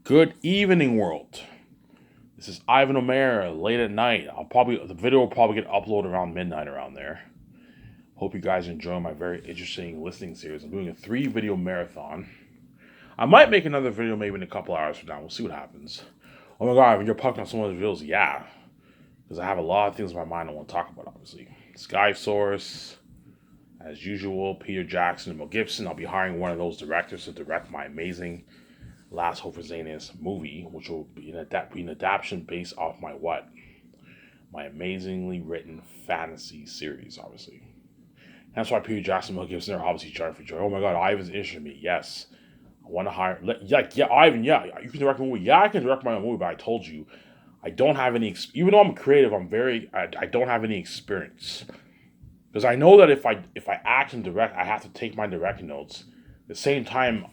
Good evening, world. This is Ivan Omer. Late at night. The video will probably get uploaded around midnight around there. Hope you guys enjoy my very interesting listening series. I'm doing a 3-video marathon. I might make another video maybe in a couple hours from now. We'll see what happens. Oh my god, Ivan, you're pucking on some of those videos. Yeah, because I have a lot of things in my mind I want to talk about. Obviously, Sky Source, as usual, Peter Jackson and Mel Gibson. I'll be hiring one of those directors to direct my amazing Last Hope for Xana's movie, which will be an adaptation based off my amazingly written fantasy series, obviously. That's why Peter Jackson and Mel Gibson are obviously trying for joy. Oh my god, Ivan's interested in me. Yes. I want to hire... Ivan, yeah, you can direct a movie. Yeah, I can direct my own movie, but I told you, I don't have any... Even though I'm creative, I don't have any experience. Because I know that if I act and direct, I have to take my directing notes. At the same time,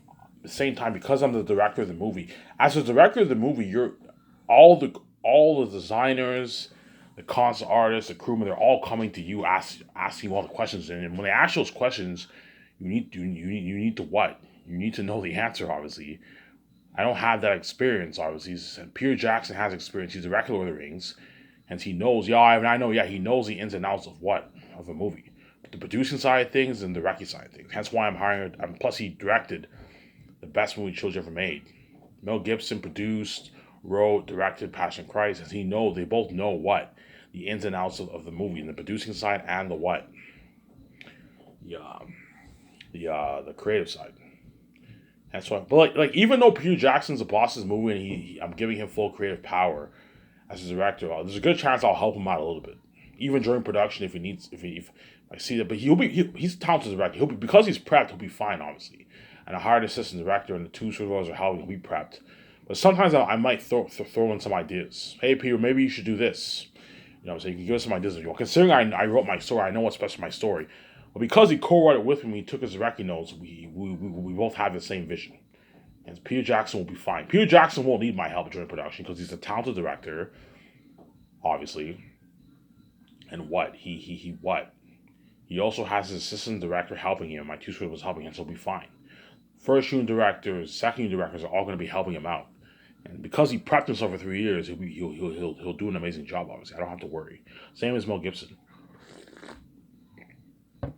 because I'm the director of the movie. As the director of the movie, you're all the designers, the concept artists, the crewmen, they're all coming to you asking you all the questions. And when they ask those questions, you need to what? You need to know the answer, obviously. I don't have that experience, obviously. Peter Jackson has experience. He's directed Lord of the Rings. And he knows, he knows the ins and outs of a movie. But the producing side of things and the directing side of things. Hence why I'm hiring, plus he directed the best movie children ever made. Mel Gibson produced, wrote, directed Passion Christ, as they both know what the ins and outs of the movie, and the producing side and the creative side. That's why. But like even though Peter Jackson's the boss of this movie, and I'm giving him full creative power as a director, there's a good chance I'll help him out a little bit, even during production if I see that. But he's a talented director. Because he's prepped, he'll be fine, obviously. And a hired assistant director and the two supervisors are helping me prepped. But sometimes I might throw in some ideas. Hey, Peter, maybe you should do this. You know what I'm saying? You can give us some ideas if you want. Considering I wrote my story, I know what's best for my story. But because he co-wrote it with me, he took his directing notes, we both have the same vision. And Peter Jackson will be fine. Peter Jackson won't need my help during production because he's a talented director, obviously. And he also has his assistant director helping him. My two was helping him, so he'll be fine. First unit directors, second unit directors are all going to be helping him out, and because he prepped himself for 3 years, he'll do an amazing job. Obviously, I don't have to worry. Same as Mel Gibson. So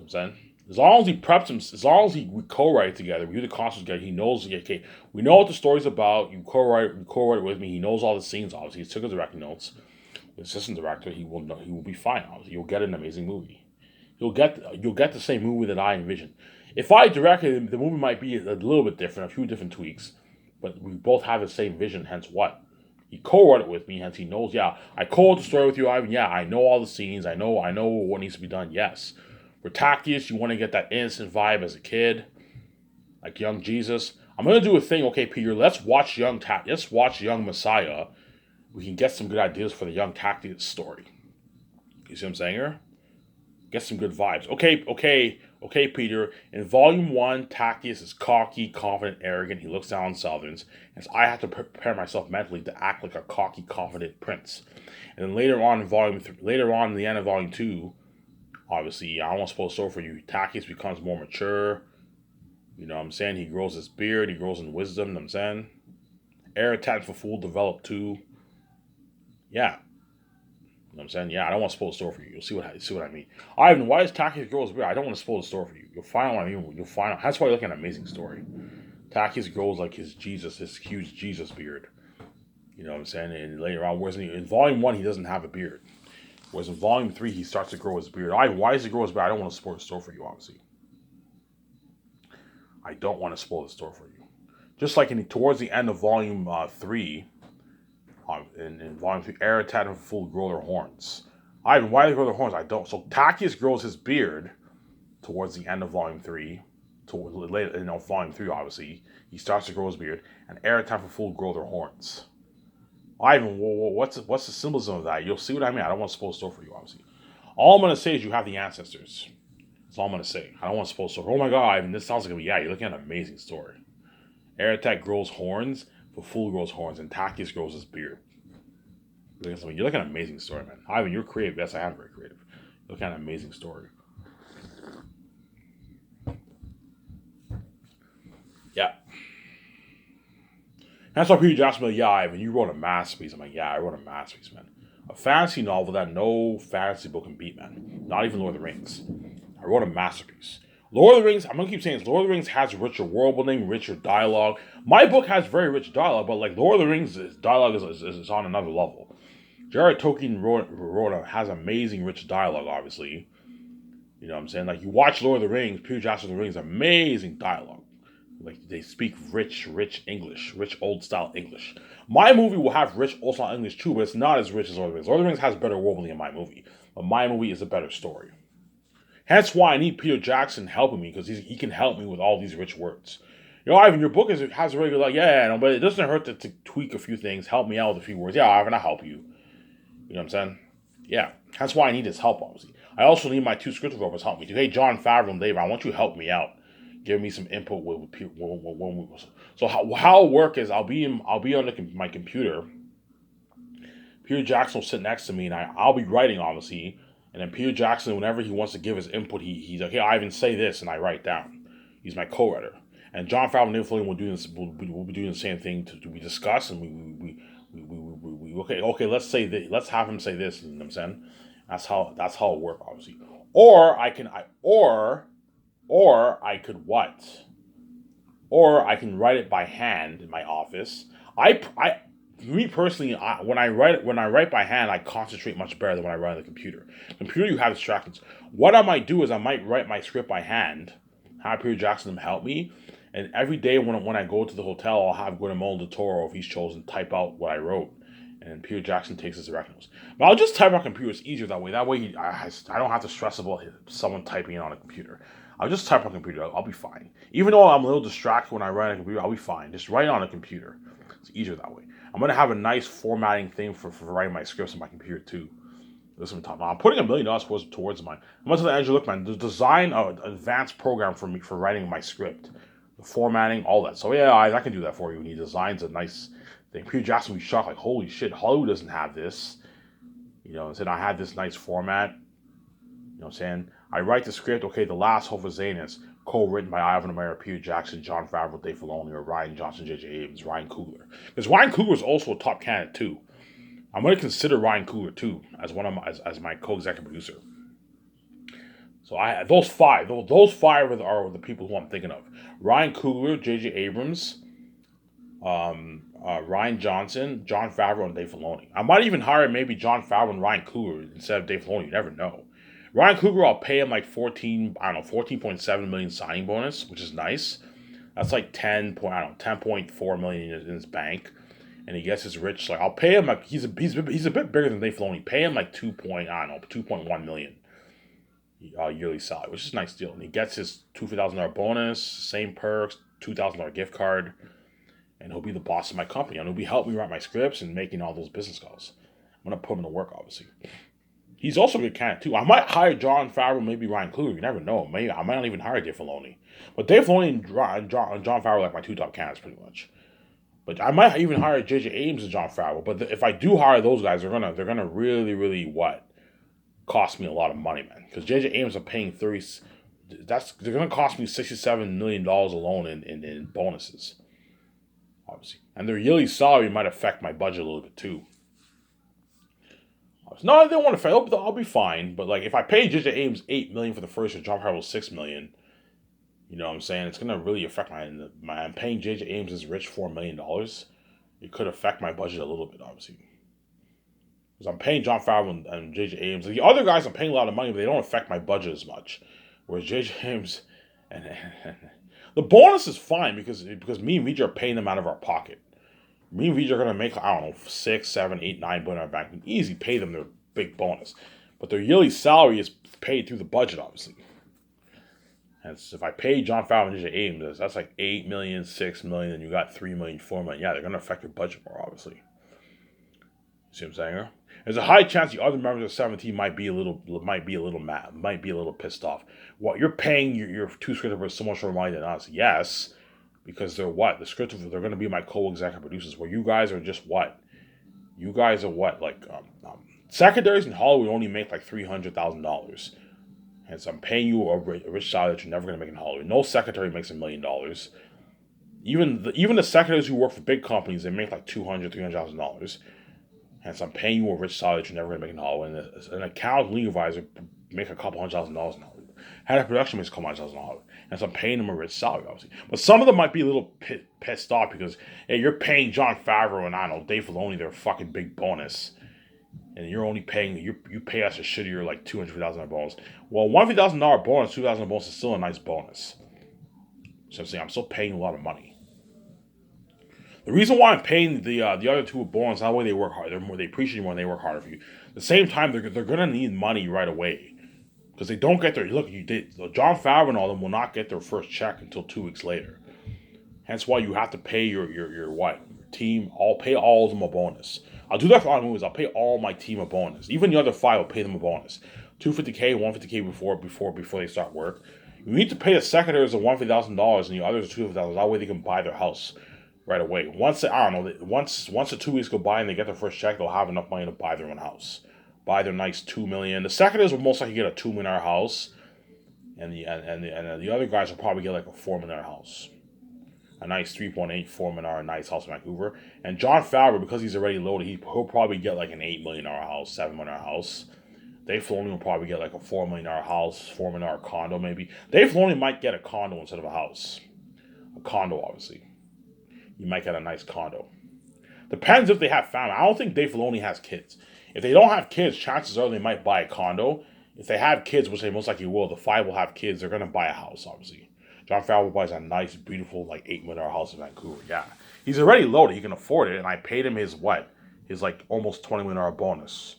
I'm saying, as long as he preps him, as long as we co-write together, we do the concepts together, he knows. Okay, we know what the story's about. You co-write it with me. He knows all the scenes. Obviously, he took his directing notes. The assistant director, he will be fine. Obviously, you'll get an amazing movie. You'll get the same movie that I envision. If I directed it, the movie might be a little bit different, a few different tweaks, but we both have the same vision. Hence, what he co-wrote it with me. Hence, he knows. Yeah, I co-wrote the story with you, Ivan. Yeah, I know all the scenes. I know what needs to be done. Yes, for Tactius, you want to get that innocent vibe as a kid, like young Jesus. I'm gonna do a thing. Okay, Peter, let's watch young Messiah. We can get some good ideas for the young Tactius story. You see what I'm saying here? Get some good vibes. Okay, Peter. In Volume 1, Tactius is cocky, confident, arrogant. He looks down on Southerns. And so I have to prepare myself mentally to act like a cocky, confident prince. And then later on in the end of Volume 2, obviously, I won't spoil the story for you. Tactius becomes more mature. You know what I'm saying? He grows his beard. He grows in wisdom. You know what I'm saying? Aratat for Fool developed too. Yeah. You know what I'm saying? Yeah, I don't want to spoil the story for you. You'll see what I mean. Ivan, why is Tactius grows beard? I don't want to spoil the story for you. You'll find out what I mean. You'll find out. That's why you're looking at an amazing story. Tactius grows like his huge Jesus beard. You know what I'm saying? And later on, whereas in Volume 1, he doesn't have a beard. Whereas in Volume 3, he starts to grow his beard. Ivan, why does he grow his beard? I don't want to spoil the story for you, obviously. I don't want to spoil the story for you. Just like towards the end of Volume 3, in Volume 3, Aratat and Fool grow their horns. Ivan, why do they grow their horns? I don't. So Tactius grows his beard towards the end of Volume 3. Volume 3, obviously. He starts to grow his beard. And Aratat and Fool grow their horns. Ivan, what's the symbolism of that? You'll see what I mean. I don't want to spoil the story for you, obviously. All I'm going to say is you have the ancestors. That's all I'm going to say. I don't want to spoil the story. Oh my god, Ivan, this sounds like you're looking at an amazing story. Aratat grows horns, but Fool grows horns, and Tactius grows his beard. You're looking at an amazing story, man. Ivan, you're creative. Yes, I am very creative. You're looking at an amazing story. Yeah. That's why Peter Jackson was like, yeah, Ivan, you wrote a masterpiece. I'm like, yeah, I wrote a masterpiece, man. A fantasy novel that no fantasy book can beat, man. Not even Lord of the Rings. I wrote a masterpiece. Lord of the Rings, I'm gonna keep saying this, Lord of the Rings has richer world building, richer dialogue. My book has very rich dialogue, but like Lord of the Rings, dialogue is on another level. J.R.R. Tolkien has amazing rich dialogue, obviously. You know what I'm saying? Like, you watch Lord of the Rings, Peter Jackson of the Rings, amazing dialogue. Like, they speak rich English, rich old style English. My movie will have rich old style English too, but it's not as rich as Lord of the Rings. Lord of the Rings has better world building in my movie, but my movie is a better story. Hence why I need Peter Jackson helping me, because he can help me with all these rich words. You know, Ivan, your book has a really good, like, yeah, no, but it doesn't hurt to tweak a few things, help me out with a few words. Yeah, Ivan, I'll help you. You know what I'm saying? Yeah, that's why I need his help, obviously. I also need my two script developers help me too. Hey, Jon Favreau and Dave, I want you to help me out. Give me some input with people. So how it'll work is I'll be on my computer. Peter Jackson will sit next to me, and I'll be writing, obviously. And then Peter Jackson, whenever he wants to give his input, he's like, hey, Ivan, say this, and I write down. He's my co-writer. And Jon Favreau and Dave Filoni will do this. We'll be doing the same thing to we discuss, and we okay. Let's say that. Let's have him say this. You know what I'm saying? That's how it works, obviously. Or I can or I could what? Or I can write it by hand in my office. Me personally, when I write by hand, I concentrate much better than when I write on the computer. Computer, you have distractions. What I might do is I might write my script by hand, have Peter Jackson help me, and every day when I go to the hotel, I'll have Guillermo del Toro, if he's chosen, type out what I wrote, and Peter Jackson takes his direct notes. But I'll just type on computer. It's easier that way. That way, I don't have to stress about someone typing it on a computer. I'll just type on a computer. I'll be fine. Even though I'm a little distracted when I write on a computer, I'll be fine. Just write it on a computer. It's easier that way. I'm going to have a nice formatting thing for writing my scripts on my computer too. Listen, I'm putting $1 million towards mine. I'm going to tell Andrew, look, man, design an advanced program for me for writing my script. The formatting, all that. So yeah, I can do that for you. And he designs a nice thing. Peter Jackson will be shocked, like, holy shit, Hollywood doesn't have this. You know, and said I had this nice format. You know what I'm saying? I write the script, okay, The Last Hope of Xehanort, co-written by Ivan O'Meara, Peter Jackson, Jon Favreau, Dave Filoni, or Rian Johnson, J.J. Abrams, Ryan Coogler. Because Ryan Coogler is also a top candidate too. I'm going to consider Ryan Coogler too as as my co-executive producer. So those five are the people who I'm thinking of: Ryan Coogler, J.J. Abrams, Rian Johnson, Jon Favreau, and Dave Filoni. I might even hire maybe Jon Favreau and Ryan Coogler instead of Dave Filoni. You never know. Ryan Coogler, I'll pay him like 14.7 million signing bonus, which is nice. That's like 10.4 million in his bank, and he gets his rich. Like, I'll pay him like he's a bit bigger than Dave Filoni. Pay him like 2.1 million yearly salary, which is a nice deal. And he gets his $2,000 bonus, same perks, $2,000 gift card, and he'll be the boss of my company, and he'll be helping me write my scripts and making all those business calls. I'm gonna put him to work, obviously. He's also a good candidate too. I might hire Jon Favreau, maybe Ryan Coogler. You never know. Maybe I might not even hire Dave Filoni. But Dave Filoni and Jon Favreau are like my two top candidates, pretty much. But I might even hire J.J. Abrams and Jon Favreau. But if I do hire those guys, they're gonna really cost me a lot of money, man. Because J.J. Abrams are paying they're gonna cost me $67 million alone in bonuses, obviously. And their yearly salary might affect my budget a little bit too. No, I don't want to fail. I'll be fine. But like, if I pay J.J. Abrams $8 million for the first year, Jon Favreau $6 million, you know what I'm saying? It's gonna really affect I'm paying J.J. Abrams his rich $4 million. It could affect my budget a little bit, obviously. Because I'm paying Jon Favreau and J.J. Abrams. The other guys, I'm paying a lot of money, but they don't affect my budget as much. Whereas J.J. Abrams and the bonus is fine because me and Vijay are paying them out of our pocket. Me and Vijay are gonna make, I don't know, 6, 7, 8, 9 billion in our bank. We can easily pay them their big bonus, but their yearly salary is paid through the budget, obviously. And so if I pay Jon Favreau and J.J. Abrams, that's like 8 million, 6 million, and you got 3 million, 4 million. Yeah, they're gonna affect your budget more, obviously. See what I'm saying? There's a high chance the other members of 17 might be a little mad, might be a little pissed off. What, you're paying your two scriptwriters so much more money than us? Yes. Because they're what? They're going to be my co-executive producers. Where you guys are just what? You guys are what? Like, secondaries in Hollywood only make like $300,000. And so I'm paying you a rich salary that you're never going to make in Hollywood. No secretary makes $1 million. Even the secretaries who work for big companies, they make like $200,000, $300,000. And so I'm paying you a rich salary that you're never gonna make in Hollywood. And an account legal advisor make a couple $100,000 an hour. Head of production makes a couple $100,000 an hour. And so I'm paying them a rich salary, obviously. But some of them might be a little pissed off because, hey, you're paying Jon Favreau and I don't know, Dave Filoni their fucking big bonus. And you're only paying, you pay us a shittier like $250,000 bonus. Well, $150,000 bonus, $2,000 bonus is still a nice bonus. So I'm saying I'm still paying a lot of money. The reason why I'm paying the other two a bonus, that way they work hard. They appreciate you more and they work harder for you. At the same time, they're gonna need money right away because they don't get their look. Jon Favreau and all them will not get their first check until 2 weeks later. Hence why you have to pay your team. I'll pay all of them a bonus. I'll do that for all movies. I'll pay all my team a bonus. Even the other five, I'll pay them a bonus. $250K, $150K before they start work. You need to pay the secretaries the $150,000 and the others $250,000. That way they can buy their house right away. Once the 2 weeks go by and they get their first check, they'll have enough money to buy their own house, buy their nice $2 million. The secretaries will most likely get a $2 million house, and the other guys will probably get like a $4 million house, a nice 3.8 $4 million nice house in Vancouver. And Jon Favreau, because he's already loaded, he'll probably get like an $8 million house, $7 million house. Dave Filoni will probably get like a $4 million house, $4 million condo maybe. Dave Filoni might get a condo instead of a house. A condo, obviously. You might get a nice condo. Depends if they have family. I don't think Dave Filoni has kids. If they don't have kids, chances are they might buy a condo. If they have kids, which they most likely will, the five will have kids, they're going to buy a house, obviously. Jon Favreau buys a nice, beautiful, like $8 million house in Vancouver. Yeah. He's already loaded. He can afford it. And I paid him his like almost $20 million bonus.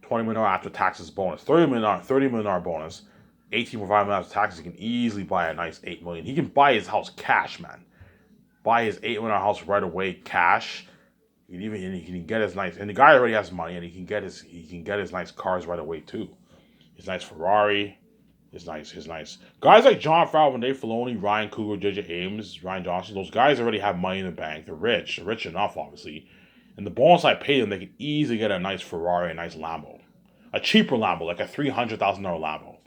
$20 million after taxes bonus. $30 million bonus. $18.5 million after taxes. He can easily buy a nice $8 million. He can buy his house cash, man. Buy his $8 million house right away, cash. He can get his nice, and the guy already has money, and he can get his nice cars right away too. His nice Ferrari, his nice guys like Jon Favreau, Dave Filoni, Ryan Coogler, J.J. Abrams, Rian Johnson. Those guys already have money in the bank. They're rich enough, obviously. And the bonus I pay them, they can easily get a nice Ferrari, a nice Lambo, a cheaper Lambo, like a $300,000 Lambo.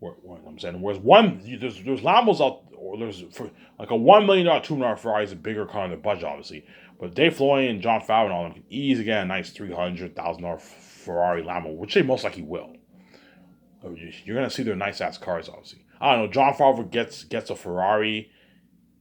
What I'm saying, whereas there's Lambos out, or there's for like a $1 million, $2 million Ferrari is a bigger car in the budget, obviously. But Dave Filoni and Jon Favreau and all them can easily get a nice $300,000 Ferrari Lambo, which they most likely will. You're gonna see their nice ass cars, obviously. I don't know. Jon Favreau gets a Ferrari.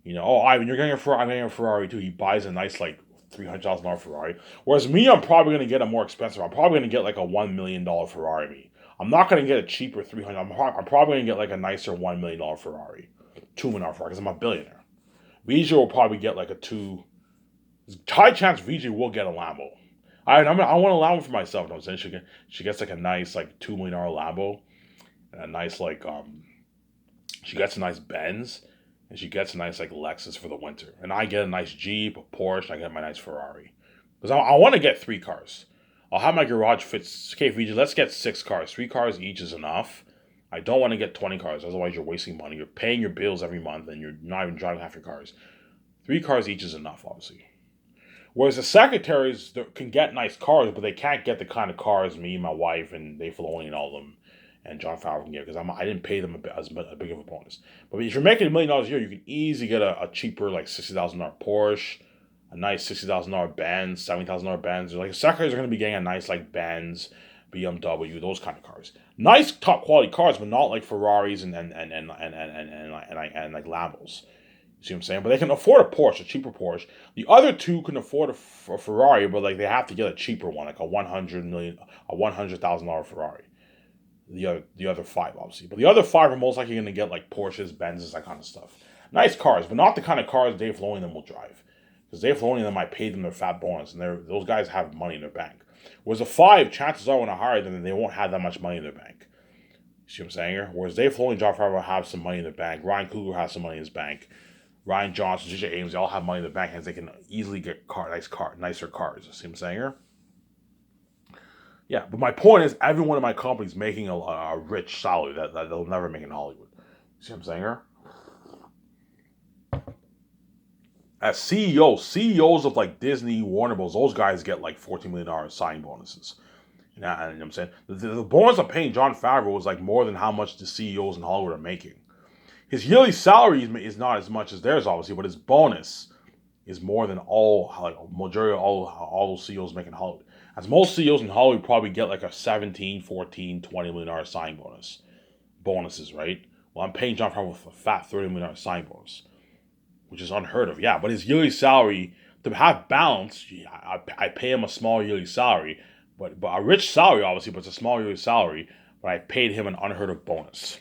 Ivan, you're getting a Ferrari. I'm getting a Ferrari too. He buys a nice like $300,000 Ferrari. Whereas me, I'm probably gonna get a more expensive. I'm probably gonna get like a $1 million Ferrari. Me. I'm not going to get a cheaper 300. I'm probably going to get like a nicer $1 million Ferrari, $2 million Ferrari, because I'm a billionaire. VJ will probably get like a two. High chance VJ will get a Lambo. I want a Lambo for myself. You know what I'm saying? She gets like a nice like $2 million Lambo, and a nice like she gets a nice Benz, and she gets a nice like Lexus for the winter. And I get a nice Jeep, a Porsche, and I get my nice Ferrari. Because I want to get 3 cars. I'll have my garage fits. Okay, VJ, let's get 6 cars. 3 cars each is enough. I don't want to get 20 cars. Otherwise, you're wasting money. You're paying your bills every month, and you're not even driving half your cars. 3 cars each is enough, obviously. Whereas the secretaries can get nice cars, but they can't get the kind of cars me, my wife, and Dave Filoni and all of them, and Jon Favreau can get, because I didn't pay them as big of a bonus. But if you're making $1 million a year, you can easily get a cheaper, like $60,000 Porsche, a nice $60,000 Benz, $70,000 Benz. Like secretaries are going to be getting a nice like Benz, BMW, those kind of cars. Nice top quality cars, but not like Ferraris and like Lambos. You see what I'm saying? But they can afford a Porsche, a cheaper Porsche. The other 2 can afford a Ferrari, but like they have to get a cheaper one, like a $100,000 Ferrari. The other 5, obviously, but the other 5 are most likely going to get like Porsches, Benzes, that kind of stuff. Nice cars, but not the kind of cars Dave Filoni and them will drive. Because Dave Filoni and them might pay them their fat bonus, and those guys have money in their bank. Whereas the 5, chances are when I hire them, they won't have that much money in their bank. You see what I'm saying here? Whereas Dave Filoni and Jon Favreau have some money in their bank. Ryan Coogler has some money in his bank. Rian Johnson, J.J. Abrams, they all have money in their bank, and they can easily get nicer cars. You see what I'm saying here? Yeah, but my point is, every one of my companies making a rich salary that they'll never make in Hollywood. You see what I'm saying here? As CEOs of like Disney, Warner Bros., those guys get like $14 million signing bonuses. You know what I'm saying? The bonus I'm paying Jon Favreau is like more than how much the CEOs in Hollywood are making. His yearly salary is not as much as theirs, obviously, but his bonus is more than all like majority of all those CEOs making Hollywood. As most CEOs in Hollywood probably get like a 17, 14, $20 million sign bonuses, right? Well, I'm paying Jon Favreau with a fat $30 million sign bonus, which is unheard of. Yeah, but his yearly salary, to have balance, I pay him a small yearly salary, but a rich salary obviously, but it's a small yearly salary. But I paid him an unheard of bonus.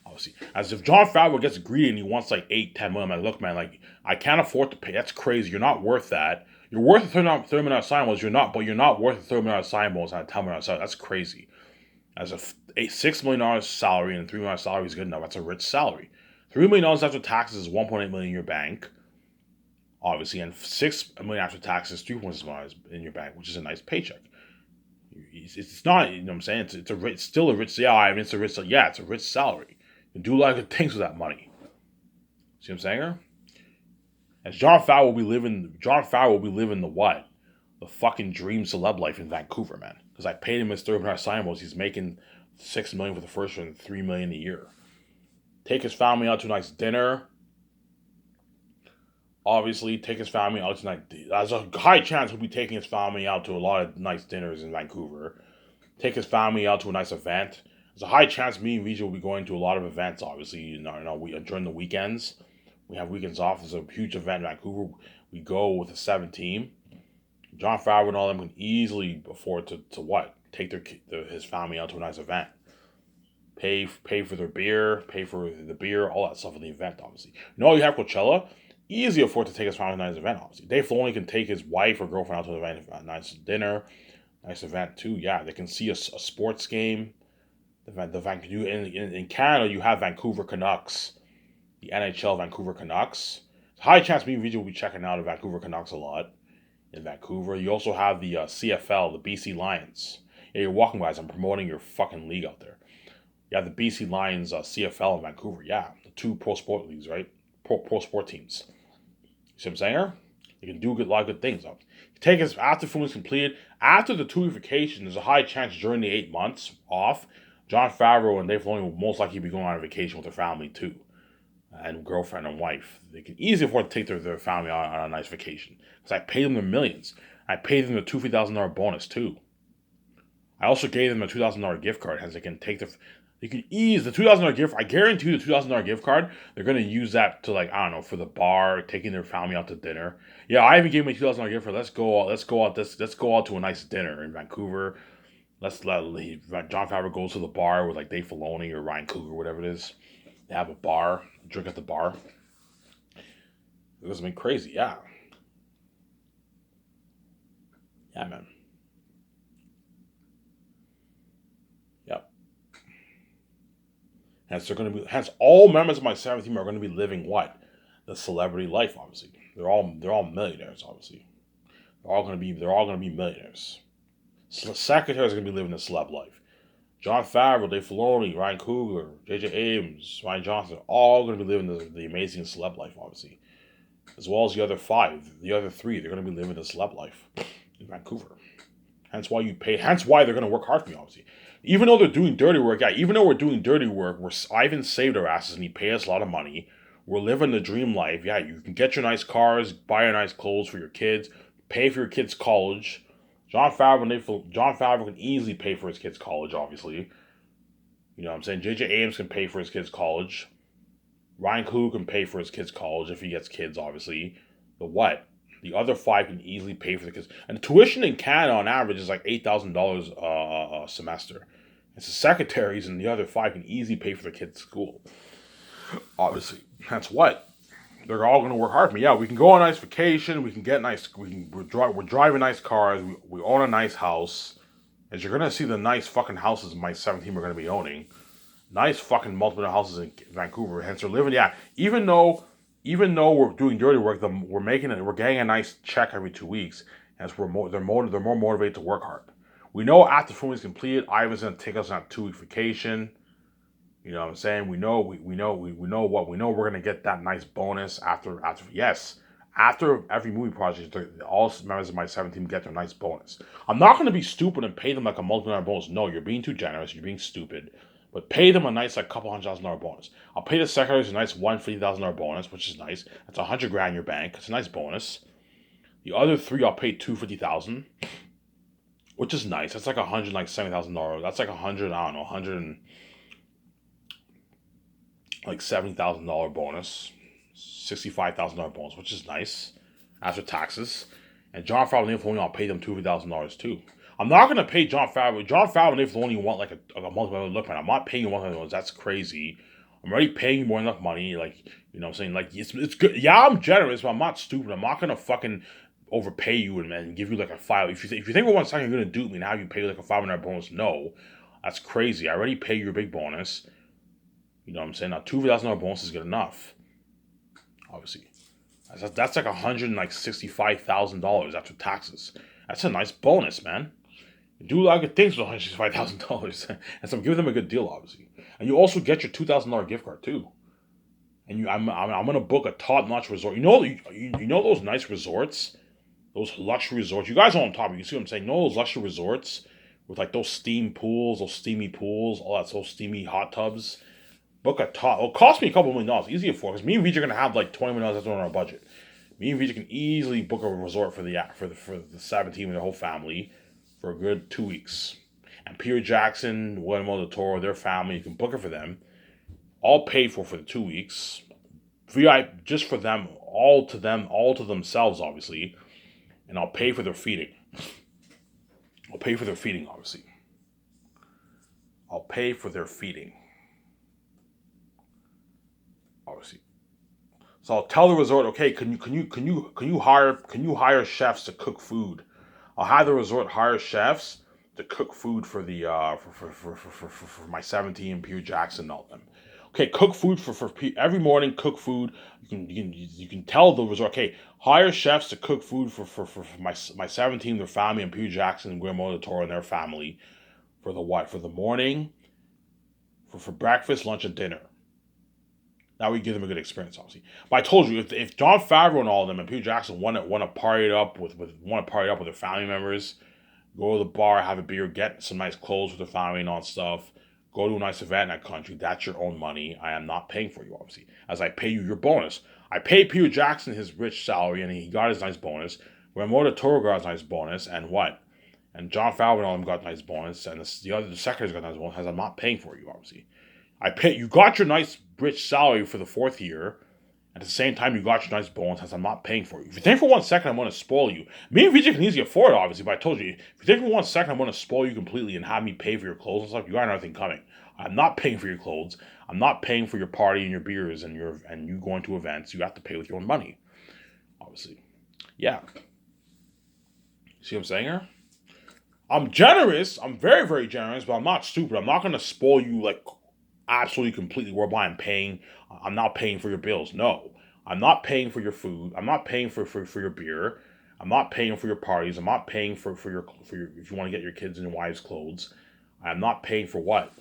Obviously, as if Jon Favreau gets greedy and he wants like 8, 10 million, I'm like, look, man, like I can't afford to pay. That's crazy. You're not worth that. You're worth a $30 million sign bonus. You're not worth a $30 million sign bonus on a $10 million salary. That's crazy. As a $6 million salary and $3 million salary is good enough. That's a rich salary. $3 million after taxes is 1.8 million in your bank, obviously, and $6 million after taxes, 3.6 million in your bank, which is a nice paycheck. It's not, you know what I'm saying? It's still a rich. Yeah, I mean, it's a rich. Yeah, it's a rich salary. You can do a lot of good things with that money. See what I'm saying? As Jon Favreau will be living the what? The fucking dream celeb life in Vancouver, man. Because I paid him his $30 million sign bonus. He's making $6 million for the first one, $3 million a year. Take his family out to a nice dinner. Obviously, take his family out tonight. There's a high chance he'll be taking his family out to a lot of nice dinners in Vancouver. Take his family out to a nice event. There's a high chance me and Vijay will be going to a lot of events, obviously, during the weekends. We have weekends off. There's a huge event in Vancouver. We go with a 7 team. Jon Favreau and all them can easily afford to what? Take his family out to a nice event. Pay for their beer, pay for the beer, all that stuff in the event, obviously. You have Coachella, easy afford to take his family to a nice event, obviously. Dave Filoni can take his wife or girlfriend out to an event, a nice dinner, nice event too. Yeah, they can see a sports game. In Canada, you have Vancouver Canucks, the NHL Vancouver Canucks. It's a high chance me and Vijay will be checking out the Vancouver Canucks a lot in Vancouver. You also have the CFL, the BC Lions. Yeah, you're walking by as I'm promoting your fucking league out there. You have the BC Lions CFL in Vancouver. Yeah, the 2 pro sport leagues, right? Pro sport teams. See what I'm saying? You can do a lot of good things. Take us after film is completed. After the 2 vacation, there's a high chance during the 8 months off, Jon Favreau and Dave Filoni will most likely be going on a vacation with their family too, and girlfriend and wife. They can easily afford to take their family on a nice vacation because I paid them the millions. I paid them the $2,000 bonus too. I also gave them a $2,000 gift card, hence they can take they can ease the $2,000 gift. I guarantee you the $2,000 gift card, they're going to use that to, like, I don't know, for the bar, taking their family out to dinner. Yeah, I even gave me a $2,000 gift card. Let's go out to a nice dinner in Vancouver. Let's let Jon Favreau goes to the bar with like Dave Filoni or Ryan Coogler, whatever it is. They have a bar, drink at the bar. It was been crazy, yeah. Yeah, man. Yep. Hence all members of my 7th team are gonna be living what? The celebrity life, obviously. They're all millionaires, obviously. They're all gonna be millionaires. Secretaries are gonna be living the celeb life. Jon Favreau, Dave Filoni, Ryan Coogler, J.J. Abrams, Ryan Johnson, all going to be living the amazing celeb life, obviously. As well as the other 5, the other 3, they're going to be living the celeb life in Vancouver. Hence why they're going to work hard for me, obviously. Even though they're doing dirty work, even though we're doing dirty work, Ivan saved our asses and he paid us a lot of money. We're living the dream life. Yeah, you can get your nice cars, buy your nice clothes for your kids, pay for your kids' college. Jon Favreau can easily pay for his kids' college, obviously. You know what I'm saying? J.J. Abrams can pay for his kids' college. Ryan Coogler can pay for his kids' college if he gets kids, obviously. But what? The other 5 can easily pay for the kids. And the tuition in Canada, on average, is like $8,000 a semester. It's the secretaries and the other 5 can easily pay for their kids' school. Obviously. That's what? They're all going to work hard for me. Yeah, we can go on a nice vacation. We can get nice. We're driving nice cars. We own a nice house. As you're going to see the nice fucking houses my 7th team are going to be owning. Nice fucking multiple houses in Vancouver. Hence, they're living. Yeah, even though we're doing dirty work, we're getting a nice check every 2 weeks. Hence, they're more motivated to work hard. We know after filming is completed, Ivan's going to take us on a 2-week vacation. You know what I'm saying? We know we're gonna get that nice bonus after every movie project. All members of my 7th team get their nice bonus. I'm not gonna be stupid and pay them like a multi-million bonus. No, you're being too generous. You're being stupid. but pay them a nice like couple $100,000 bonus. I'll pay the secretaries a nice $150,000 bonus, which is nice. That's $100,000 in your bank. It's a nice bonus. The other three I'll pay $250,000, which is nice. That's like $170,000. That's like $170,000 bonus, $65,000 bonus, which is nice after taxes. And Jon Favreau and Dave Filoni, I'll pay them $250,000 too. I'm not gonna pay Jon Favreau. Jon Favreau and Dave Filoni want like a multi-million look, man. I'm not paying you $100,000. That's crazy. I'm already paying you more than enough money. Like, you know what I'm saying? Like, it's good. Yeah, I'm generous, but I'm not stupid. I'm not gonna fucking overpay you and give you like a five. If you think for 1 second you're gonna dupe me and have you pay like a $500 bonus, no, that's crazy. I already pay your big bonus. You know what I'm saying? Now $2,000 bonus is good enough. Obviously, that's like $165,000 after taxes. That's a nice bonus, man. You do a lot of good things with $165,000, and so I'm giving them a good deal, obviously. And you also get your $2,000 gift card too. And I'm gonna book a top-notch resort. You know those nice resorts, those luxury resorts. You guys are on top. You see what I'm saying? You know those luxury resorts with like those steam pools, those steamy pools, all that, those steamy hot tubs. Book a top. It'll cost me a couple $1,000,000. Easy to afford. Because me and VJ are gonna have like $20 million on our budget. Me and VJ can easily book a resort for the 17 and their whole family for a good 2 weeks. And Peter Jackson, Guillermo del Toro, their family, you can book it for them. All paid for the 2 weeks. VIP just for them, all to themselves, obviously. And I'll pay for their feeding. Obviously. I'll pay for their feeding. Obviously. So I'll tell the resort, okay, can you hire chefs to cook food? I'll have the resort hire chefs to cook food for the for my 17 Peter Jackson and all them. Okay, cook food for every morning. Cook food. You can tell the resort, okay, hire chefs to cook food for my 17, their family, and Peter Jackson and Guillermo del Toro and their family for the morning, for breakfast, lunch, and dinner. Now we give them a good experience, obviously. But I told you, if Jon Favreau and all of them and Peter Jackson want to party it up with their family members, go to the bar, have a beer, get some nice clothes with their family and all that stuff, go to a nice event in that country, that's your own money. I am not paying for you, obviously, as I pay you your bonus. I paid Peter Jackson his rich salary, and he got his nice bonus. Guillermo del Toro got his nice bonus, and what? And Jon Favreau and all them got a nice bonus, and the secretaries got a nice bonus, as I'm not paying for you, obviously. You got your nice rich salary for the 4th year. At the same time, you got your nice bonus, as I'm not paying for you. If you think for 1 second I'm going to spoil you, me and VJ can easily afford it, obviously, but I told you, if you think for 1 second I'm going to spoil you completely and have me pay for your clothes and stuff, you got nothing coming. I'm not paying for your clothes. I'm not paying for your party and your beers and you going to events. You have to pay with your own money, obviously. Yeah. See what I'm saying here? I'm generous. I'm very, very generous, but I'm not stupid. I'm not going to spoil you like absolutely completely whereby I'm not paying for your bills. No, I'm not paying for your food. I'm not paying for your beer. I'm not paying for your parties. I'm not paying for your if you want to get your kids and your wives clothes. I'm not paying for what?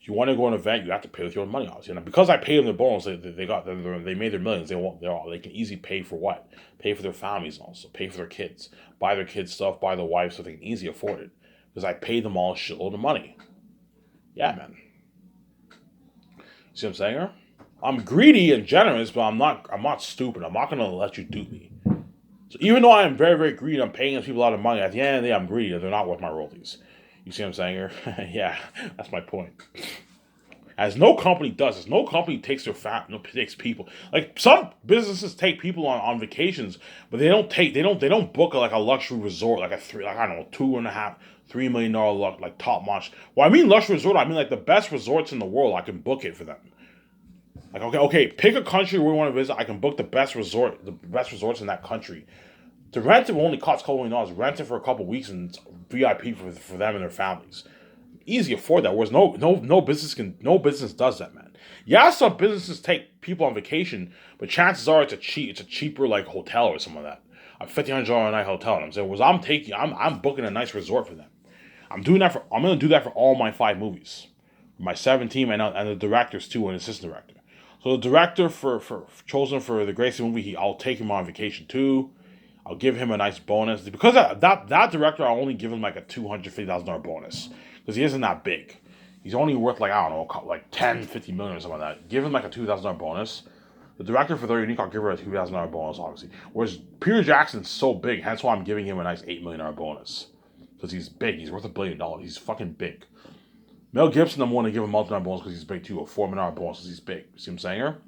If you want to go to an event, you have to pay with your own money, obviously. And because I paid them their bonus, they made their millions. They can easily pay for what? Pay for their families also. Pay for their kids. Buy their kids stuff. Buy their wives so they can easily afford it. Because I paid them all a shitload of money. Yeah, man. See what I'm saying here? I'm greedy and generous, but I'm not stupid. I'm not gonna let you dupe me. So even though I am very, very greedy, I'm paying these people a lot of money, at the end of the day I'm greedy, they're not worth my royalties. You see what I'm saying here? Yeah, that's my point. As no company does this. No company takes takes people. Like some businesses take people on vacations, but they don't book a luxury resort like $2.5-3 million like top notch. Well, I mean luxury resort, I mean like the best resorts in the world. I can book it for them. Like okay, pick a country where we want to visit. I can book the best resorts in that country. To rent it will only cost a couple $1,000,000. Rent it for a couple weeks and it's VIP for them and their families. Easy to afford that. Whereas no business does that, man. Yeah, some businesses take people on vacation, but chances are it's a cheaper like hotel or something like that. A $1,500 a night hotel. And I'm saying, I'm booking a nice resort for them. I'm gonna do that for all my 5 movies, my 17 and the directors too, and assistant director. So the director for chosen for the Gracie movie, I'll take him on vacation too. I'll give him a nice bonus because that director. I'll only give him like a $250,000 bonus because he isn't that big. He's only worth like, I don't know, like 10, 50 million or something like that. Give him like a $2,000 bonus. The director for 30 Unique, I'll give her a $2,000 bonus, obviously. Whereas Peter Jackson's so big, hence why I'm giving him a nice $8 million bonus. Because he's big. He's worth $1 billion. He's fucking big. Mel Gibson, I'm going to give him a multi-million bonus because he's big too. A $4 million bonus because he's big. You see what I'm saying here?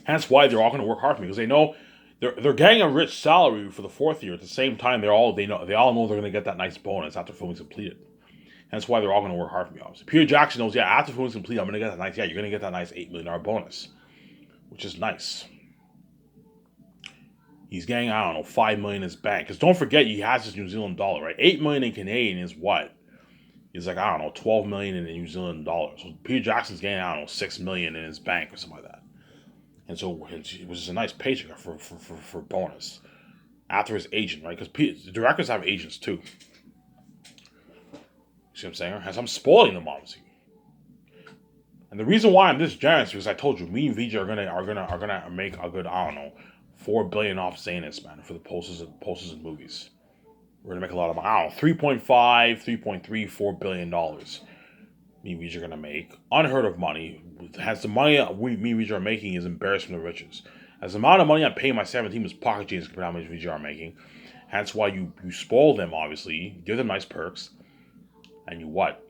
Hence why they're all going to work hard for me, because they know they're getting a rich salary for the fourth year. At the same time, they all know they're going to get that nice bonus after filming's completed. Hence why they're all going to work hard for me. Obviously, Peter Jackson knows, yeah, after filming's completed, I'm going to get that nice. Yeah, you're going to get that nice $8 million bonus, which is nice. He's getting, I don't know, $5 million in his bank. Because don't forget, he has his New Zealand dollar, right? $8 million in Canadian is what? He's like, I don't know, $12 million in New Zealand dollars. So Peter Jackson's getting, I don't know, $6 million in his bank or something like that. And so it was a nice paycheck for bonus after his agent, right? Because the directors have agents too. See what I'm saying? As I'm spoiling them, obviously. And the reason why I'm this generous is because I told you, me and VJ are gonna make a good, I don't know, $4 billion off Zanus, man, for the posters and movies. We're gonna make a lot of money. I don't know, 3.5, 3.3, $4 billion. Me and VJ are gonna make unheard of money. Has the money me and VJ are making is embarrassment of riches. As the amount of money I'm paying my 17 is pocket change compared to how much VJ are making. Hence why you spoil them, obviously, give them nice perks, and you what?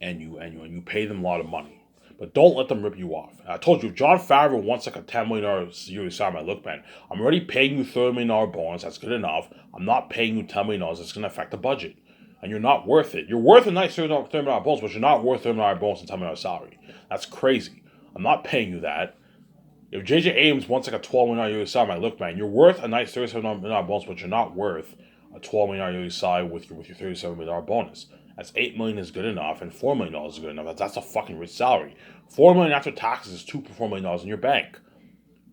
And you pay them a lot of money. But don't let them rip you off. I told you, if Jon Favreau wants like a $10 million yearly salary, look, man, I'm already paying you $30 million bonus. That's good enough. I'm not paying you $10 million. That's going to affect the budget. And you're not worth it. You're worth a nice $30 million bonus, but you're not worth $30 million bonus and $10 million salary. That's crazy. I'm not paying you that. If J.J. Abrams wants like a $12 million yearly salary, look, man, you're worth a nice $37 million bonus, but you're not worth a $12 million yearly salary with your $37 million bonus. That's $8 million is good enough, and $4 million is good enough. That's a fucking rich salary. $4 million after taxes is $2.4 million in your bank.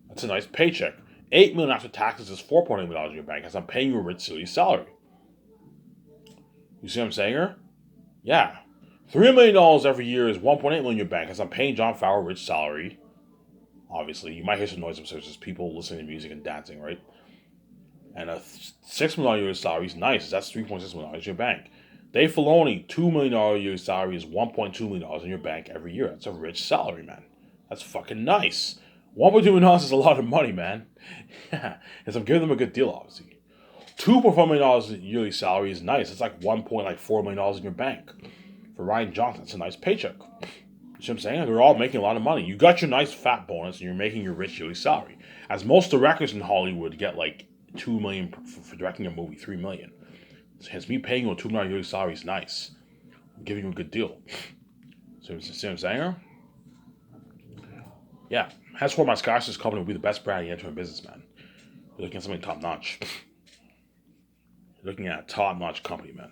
That's a nice paycheck. $8 million after taxes is $4.8 million in your bank, as I'm paying you a rich silly salary. You see what I'm saying here? Yeah. $3 million every year is $1.8 million in your bank, as I'm paying Jon Favreau a rich salary. Obviously, you might hear some noise upstairs. There's people listening to music and dancing, right? And a $6 million yearly salary is nice. That's $3.6 million in your bank. Dave Filoni, $2 million a year salary is $1.2 million in your bank every year. That's a rich salary, man. That's fucking nice. $1.2 million is a lot of money, man. Yeah, because I'm giving them a good deal, obviously. $2.4 million yearly salary is nice. It's like $1.4 million in your bank. For Rian Johnson, it's a nice paycheck. You see what I'm saying? They're all making a lot of money. You got your nice fat bonus, and you're making your rich yearly salary. As most directors in Hollywood get like $2 million for directing a movie, $3 million. Hence, me paying you a $2 million yearly salary is nice. I'm giving you a good deal. See what I'm saying? Yeah. That's why my Scottish company will be the best brand in the entertainment business, man. You're looking at something top notch. You're looking at a top notch company, man.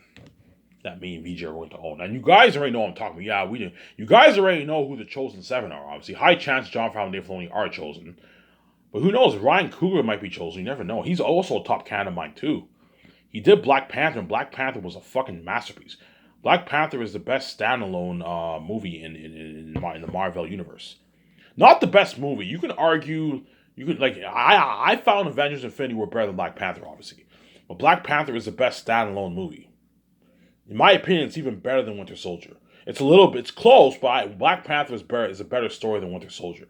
That me and VJ are going to own. And you guys already know what I'm talking about. Yeah, we do. You guys already know who the chosen seven are, obviously. High chance Jon Favreau and Dave Filoni are chosen. But who knows? Ryan Coogler might be chosen. You never know. He's also a top candidate of mine, too. He did Black Panther, and Black Panther was a fucking masterpiece. Black Panther is the best standalone movie in the Marvel universe. Not the best movie. You can argue. I found Avengers: Infinity War better than Black Panther, obviously, but Black Panther is the best standalone movie. In my opinion, it's even better than Winter Soldier. It's close, but Black Panther is a better story than Winter Soldier.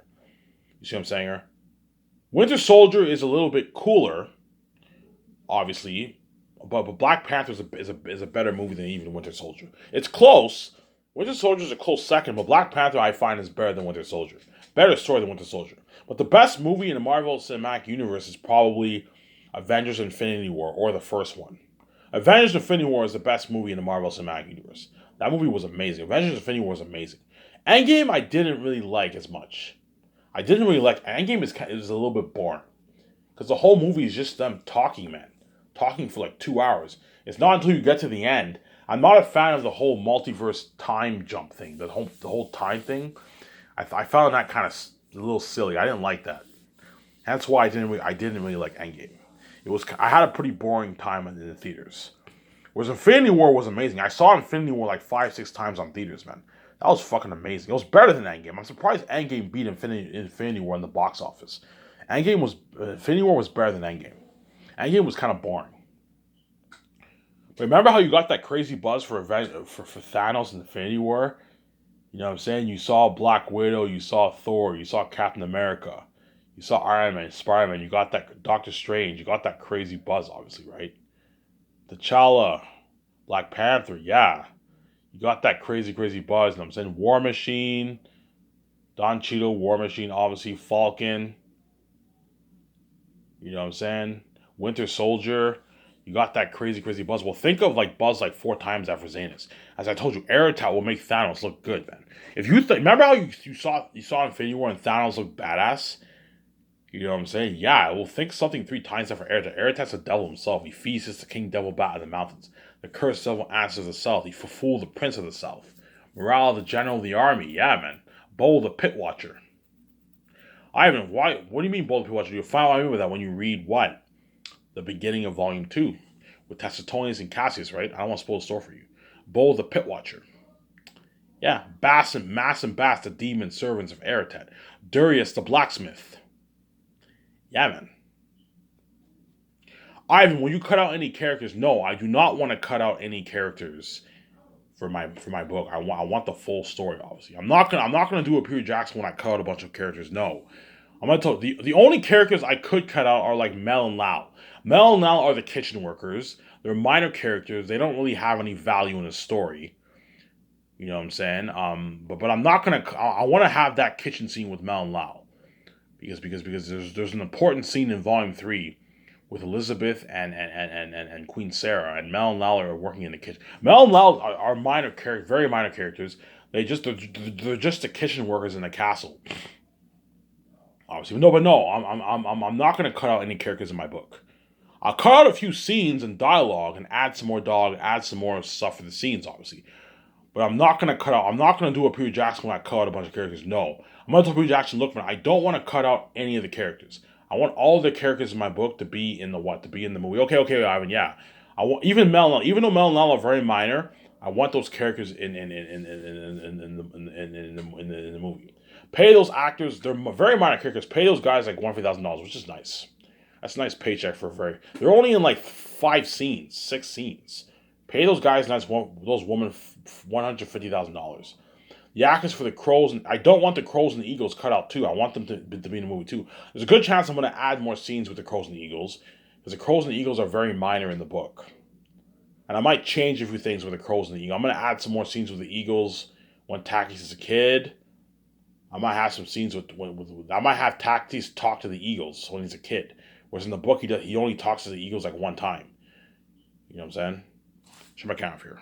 You see what I'm saying here? Winter Soldier is a little bit cooler, obviously. But Black Panther is a better movie than even Winter Soldier. It's close. Winter Soldier is a close second, but Black Panther I find is better than Winter Soldier. Better story than Winter Soldier. But the best movie in the Marvel Cinematic Universe is probably Avengers: Infinity War, or the first one. Avengers: Infinity War is the best movie in the Marvel Cinematic Universe. That movie was amazing. Avengers: Infinity War was amazing. Endgame I didn't really like as much. I didn't really like Endgame. Is a little bit boring because the whole movie is just them talking, man. Talking for like 2 hours. It's not until you get to the end. I'm not a fan of the whole multiverse time jump thing. The whole time thing. I found that kind of a little silly. I didn't like that. That's why I didn't really like Endgame. I had a pretty boring time in the theaters. Whereas Infinity War was amazing. I saw Infinity War like 5-6 times on theaters, man. That was fucking amazing. It was better than Endgame. I'm surprised Endgame beat Infinity War in the box office. Infinity War was better than Endgame. Endgame was kind of boring. Remember how you got that crazy buzz for Thanos in Infinity War? You know what I'm saying? You saw Black Widow, you saw Thor, you saw Captain America, you saw Iron Man, Spider Man, you got that Doctor Strange, you got that crazy buzz, obviously, right? T'Challa, Black Panther, yeah. You got that crazy, crazy buzz. You know what I'm saying? War Machine, Don Cheadle, War Machine, obviously, Falcon, you know what I'm saying? Winter Soldier. You got that crazy, crazy buzz. Well, think of like buzz like 4 times after Zanus. As I told you, Aerotat will make Thanos look good, man. If you remember how you saw Infinity War and Thanos look badass. You know what I'm saying? Yeah, well, think something 3 times after Aerotat. Aerotat's the devil himself. He feasts the king devil bat in the mountains. The cursed devil answers the south. He fulfilled the prince of the south. Morale, the general of the army. Yeah, man. Bull, the pit watcher. Ivan, why? What do you mean, Bull, the pit watcher? You'll find out with that when you read what? The beginning of Volume 2 with Tacitonius and Cassius, right? I don't want to spoil the story for you. Bull, the pit watcher. Yeah, Bass and Mass and Bass, the demon servants of Aerotat. Durius, the blacksmith. Yeah, man. Ivan, will you cut out any characters? No, I do not want to cut out any characters for my book. I want the full story. Obviously, I'm not gonna do a Peter Jackson when I cut out a bunch of characters. No, I'm gonna tell the only characters I could cut out are like Mel and Lau. Mel and Lau are the kitchen workers. They're minor characters. They don't really have any value in the story. You know what I'm saying? But I'm not gonna. I want to have that kitchen scene with Mel and Lau because there's an important scene in Volume 3 with Elizabeth and Queen Sarah, and Mel and Lal are working in the kitchen. Mel and Lal are minor characters, very minor characters. They're just the kitchen workers in the castle. Obviously, no, but no, I'm not going to cut out any characters in my book. I'll cut out a few scenes and dialogue and add some more add some more stuff for the scenes, obviously. But I'm not going to cut out. I'm not going to do a Peter Jackson when I cut out a bunch of characters. No, I'm going to tell Peter Jackson, look, man, I don't want to cut out any of the characters. I want all the characters in my book to be in the what? To be in the movie. Okay, Ivan. Yeah, I want even even though Mel and Lal are very minor, I want those characters in the movie. Pay those actors. They're very minor characters. Pay those guys like $150,000, which is nice. That's a nice paycheck for a very. They're only in like 5 scenes, 6 scenes. Pay those guys nice. Those women $150,000. The actors for the Crows, and I don't want the Crows and the Eagles cut out too. I want them to be in the movie too. There's a good chance I'm going to add more scenes with the Crows and the Eagles, because the Crows and the Eagles are very minor in the book. And I might change a few things with the Crows and the Eagles. I'm going to add some more scenes with the Eagles when Taxis is a kid. I might have some scenes with I might have Taxis talk to the Eagles when he's a kid. Whereas in the book, he only talks to the Eagles like one time. You know what I'm saying? Show my count here.